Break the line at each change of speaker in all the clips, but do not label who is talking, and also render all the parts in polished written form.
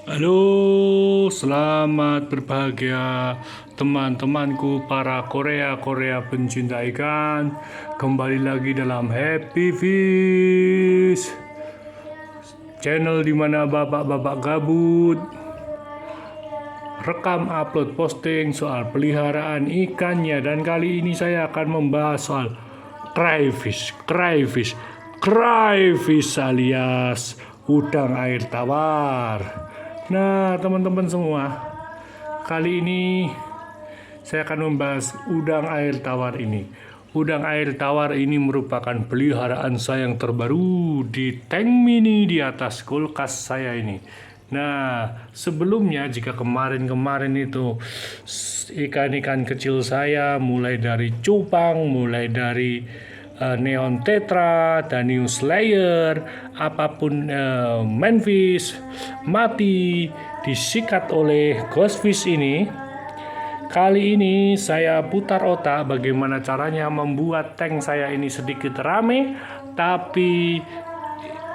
Halo, selamat berbahagia teman-temanku para Korea pencinta ikan. Kembali lagi dalam Happy Fish, channel dimana bapak-bapak gabut rekam upload posting soal peliharaan ikannya. Dan kali ini saya akan membahas soal crayfish alias udang air tawar. Nah, teman-teman semua, kali ini saya akan membahas udang air tawar ini. Udang air tawar ini merupakan peliharaan saya yang terbaru di tank mini di atas kulkas saya ini. Nah, sebelumnya jika kemarin itu ikan-ikan kecil saya mulai dari cupang, mulai dari neon tetra, danius layer, apapun manfish mati disikat oleh ghostfish ini. Kali ini saya putar otak bagaimana caranya membuat tank saya ini sedikit rame, tapi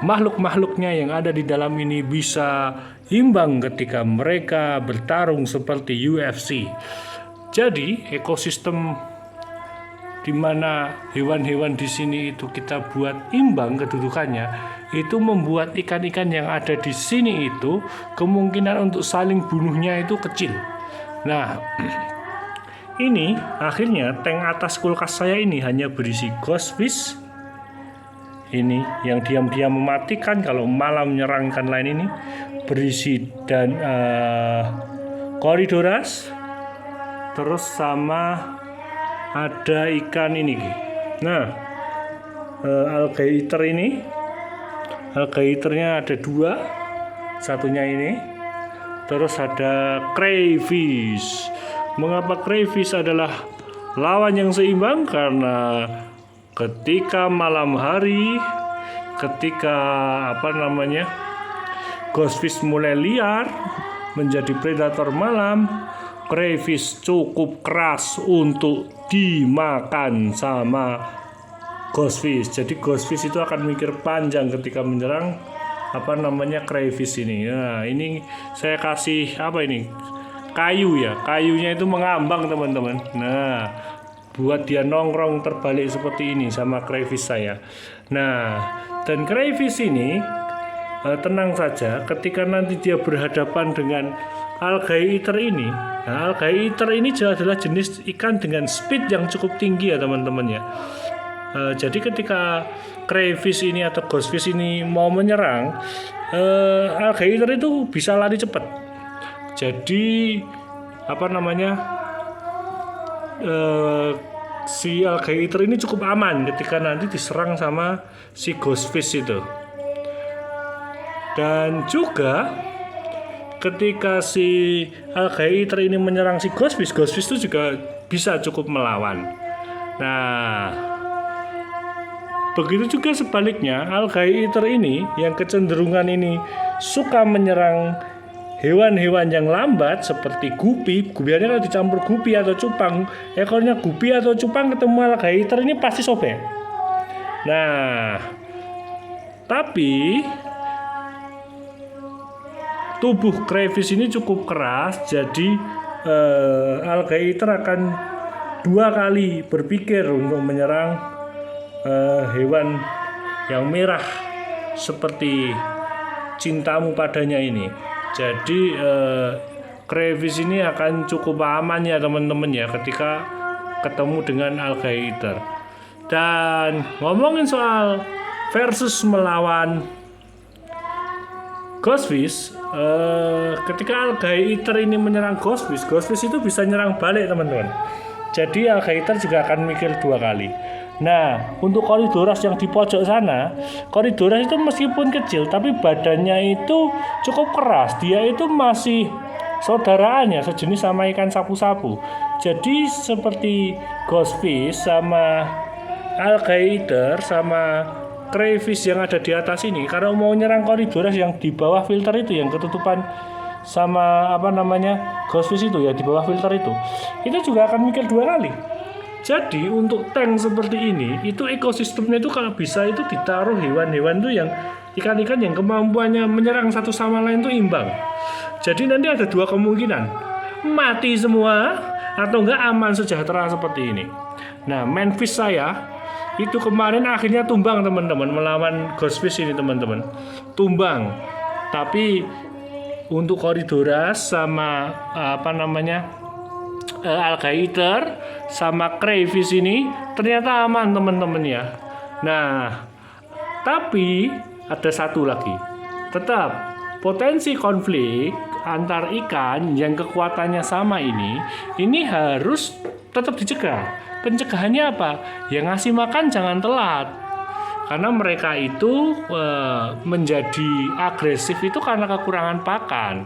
makhluk-makhluknya yang ada di dalam ini bisa imbang ketika mereka bertarung seperti UFC. Jadi ekosistem di mana hewan-hewan di sini itu kita buat imbang kedudukannya, itu membuat ikan-ikan yang ada di sini itu kemungkinan untuk saling bunuhnya itu kecil. Nah, ini akhirnya tank atas kulkas saya ini hanya berisi ghostfish ini yang diam-diam mematikan kalau malam menyerang ikan lain ini, berisi dan Corydoras, terus sama ada ikan ini. Nah, alligator ini, alligatornya ada dua, satunya ini. Terus ada crayfish. Mengapa crayfish adalah lawan yang seimbang? Karena ketika malam hari, ketika ghostfish mulai liar menjadi predator malam, crayfish cukup keras untuk dimakan sama ghostfish. Jadi ghostfish itu akan mikir panjang ketika menyerang crayfish ini. Nah, ini saya kasih kayu ya, kayunya itu mengambang teman-teman. Nah, buat dia nongkrong terbalik seperti ini sama crayfish saya. Nah, dan crayfish ini tenang saja ketika nanti dia berhadapan dengan alligator ini. Nah, alligator ini adalah jenis ikan dengan speed yang cukup tinggi ya teman-teman ya. Jadi ketika crayfish ini atau ghostfish ini mau menyerang, alligator itu bisa lari cepat. Jadi si alligator ini cukup aman ketika nanti diserang sama si ghostfish itu. Dan juga ketika si alligator ini menyerang si ghostfish itu juga bisa cukup melawan. Nah, begitu juga sebaliknya, alligator ini yang kecenderungan ini suka menyerang hewan-hewan yang lambat seperti gupi. Gupiannya kalau dicampur gupi atau cupang, ekornya gupi atau cupang ketemu alligator ini pasti sobek. Nah, tapi tubuh crayfish ini cukup keras, jadi alligator akan dua kali berpikir untuk menyerang hewan yang merah seperti cintamu padanya ini. Jadi crayfish ini akan cukup aman ya teman-teman ya ketika ketemu dengan alligator. Dan ngomongin soal versus melawan ghostfish, ketika alligator ini menyerang ghostfish itu bisa nyerang balik teman-teman. Jadi alligator juga akan mikir dua kali. Nah, untuk Corydoras yang di pojok sana, Corydoras itu meskipun kecil tapi badannya itu cukup keras. Dia itu masih saudaraannya sejenis sama ikan sapu-sapu. Jadi seperti ghostfish sama alligator sama crayfish yang ada di atas ini, kalau mau nyerang Corydoras yang di bawah filter itu, yang ketutupan sama ghostfish itu ya di bawah filter itu juga akan mikir dua kali. Jadi untuk tank seperti ini, itu ekosistemnya itu kalau bisa itu ditaruh hewan-hewan itu yang ikan-ikan yang kemampuannya menyerang satu sama lain itu imbang. Jadi nanti ada dua kemungkinan, mati semua atau enggak aman sejahtera seperti ini. Nah, manfish saya itu kemarin akhirnya tumbang teman-teman, melawan ghostfish ini teman-teman, tumbang. Tapi untuk Corydoras sama alligator sama crayfish ini ternyata aman teman-teman ya. Nah, tapi ada satu lagi, tetap potensi konflik antar ikan yang kekuatannya sama ini harus tetap dicegah. Pencegahannya apa? Ya ngasih makan jangan telat. Karena mereka itu menjadi agresif itu karena kekurangan pakan.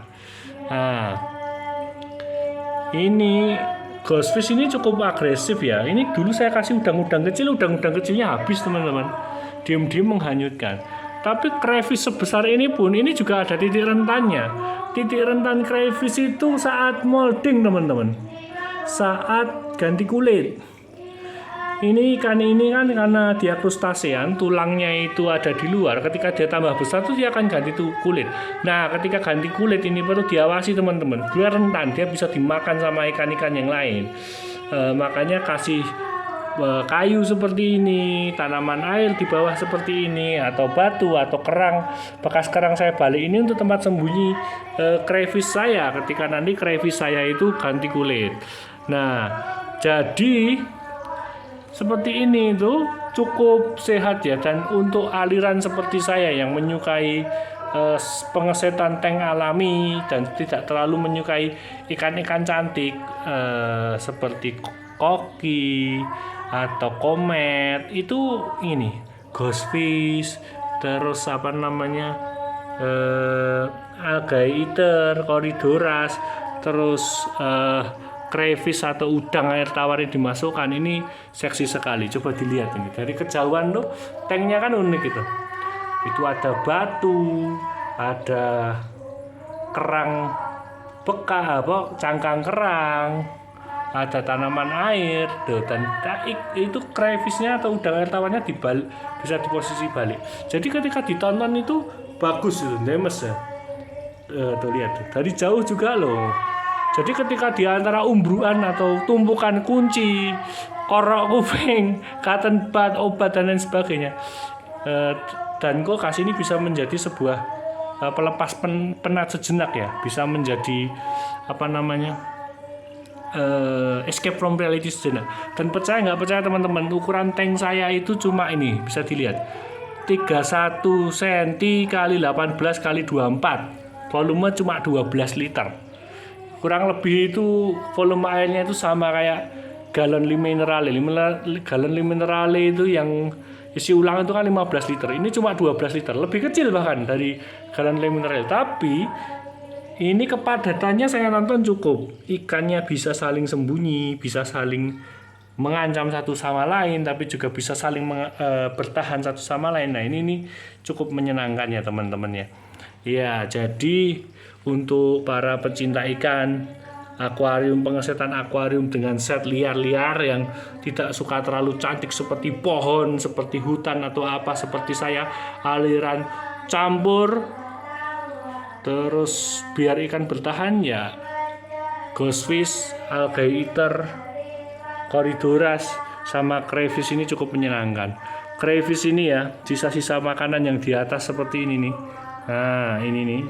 Nah, ini ghostfish ini cukup agresif ya. Ini dulu saya kasih udang-udang kecilnya habis teman-teman. Diam-diam menghanyutkan. Tapi crayfish sebesar ini pun ini juga ada titik rentannya. Titik rentan crayfish itu saat molding teman-teman, saat ganti kulit. Ini ikan ini kan karena dia krustasean, tulangnya itu ada di luar. Ketika dia tambah besar tuh dia akan ganti kulit. Nah, ketika ganti kulit ini perlu diawasi teman-teman. Dia rentan, dia bisa dimakan sama ikan-ikan yang lain. Makanya kasih kayu seperti ini, tanaman air di bawah seperti ini, atau batu atau kerang, bekas kerang saya balik ini untuk tempat sembunyi crayfish saya ketika nanti crayfish saya itu ganti kulit. Nah, jadi seperti ini itu cukup sehat ya, dan untuk aliran seperti saya yang menyukai pengesetan tank alami dan tidak terlalu menyukai ikan-ikan cantik seperti koki atau komet, itu ini ghostfish, terus alligator, Corydoras, terus crayfish atau udang air tawar yang dimasukkan ini seksi sekali. Coba dilihat ini dari kejauhan tuh, tanknya kan unik itu ada batu, ada kerang bekas cangkang kerang, ada tanaman air, dan itu crayfishnya atau udang air tawarnya bisa di posisi balik. Jadi ketika ditonton itu bagus itu, demes ya. Tuh lihat dari jauh juga loh. Jadi ketika di antara umbruan atau tumpukan kunci, korok kuping, cotton bud, obat dan lain sebagainya, dan kulkas ini bisa menjadi sebuah pelepas penat sejenak ya, bisa menjadi escape from reality sejenak. Dan percaya nggak percaya teman-teman, ukuran tank saya itu cuma ini, bisa dilihat 31 cm kali 18 kali 24, volume cuma 12 liter. Kurang lebih itu volume airnya itu sama kayak galon 5 minerale. Galon 5 minerale itu yang isi ulang itu kan 15 liter. Ini cuma 12 liter, lebih kecil bahkan dari galon 5 minerale. Tapi ini kepadatannya saya nonton cukup. Ikannya bisa saling sembunyi, bisa saling mengancam satu sama lain, tapi juga bisa saling bertahan satu sama lain. Nah, ini cukup menyenangkan ya teman-teman ya. Ya, jadi untuk para pecinta ikan, pengesetan akuarium dengan set liar-liar yang tidak suka terlalu cantik seperti pohon, seperti hutan atau apa seperti saya, aliran campur terus biar ikan bertahan ya, ghostfish, alligator, Corydoras sama crayfish ini cukup menyenangkan. Crayfish ini ya, sisa-sisa makanan yang di atas seperti ini nih. Nah, ini nih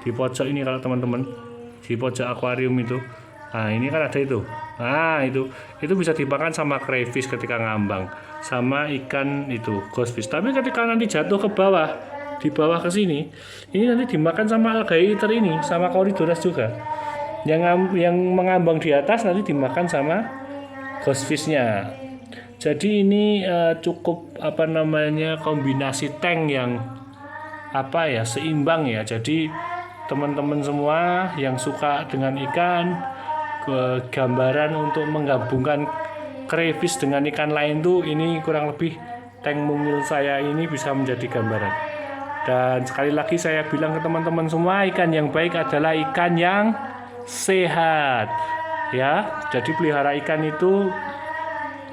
di pojok ini, kalau teman-teman di pojok akuarium itu, nah ini kan ada itu. Nah, itu bisa dimakan sama crayfish ketika ngambang, sama ikan itu ghostfish. Tapi ketika nanti jatuh ke bawah, di bawah ke sini, ini nanti dimakan sama alligator ini, sama Corydoras juga. Yang mengambang di atas nanti dimakan sama ghostfishnya. Jadi ini cukup kombinasi tank yang seimbang ya. Jadi teman-teman semua yang suka dengan ikan, gambaran untuk menggabungkan crayfish dengan ikan lain tuh, ini kurang lebih tank mungil saya ini bisa menjadi gambaran. Dan sekali lagi saya bilang ke teman-teman semua, ikan yang baik adalah ikan yang sehat ya. Jadi pelihara ikan itu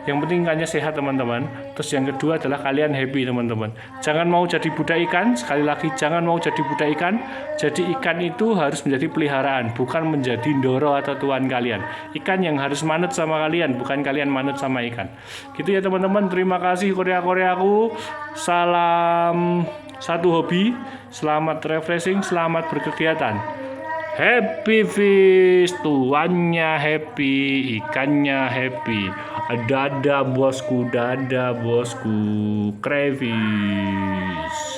Yang penting ikannya sehat teman-teman. Terus yang kedua adalah kalian happy teman-teman. Jangan mau jadi budak ikan. Sekali lagi, jangan mau jadi budak ikan. Jadi ikan itu harus menjadi peliharaan, bukan menjadi ndoro atau tuan kalian. Ikan yang harus manut sama kalian, bukan kalian manut sama ikan. Gitu ya teman-teman. Terima kasih Korea-Koreaku. Salam satu hobi. Selamat refreshing, selamat berkegiatan. Happy fish, tuannya happy, ikannya happy. Dadah bosku, crayfish.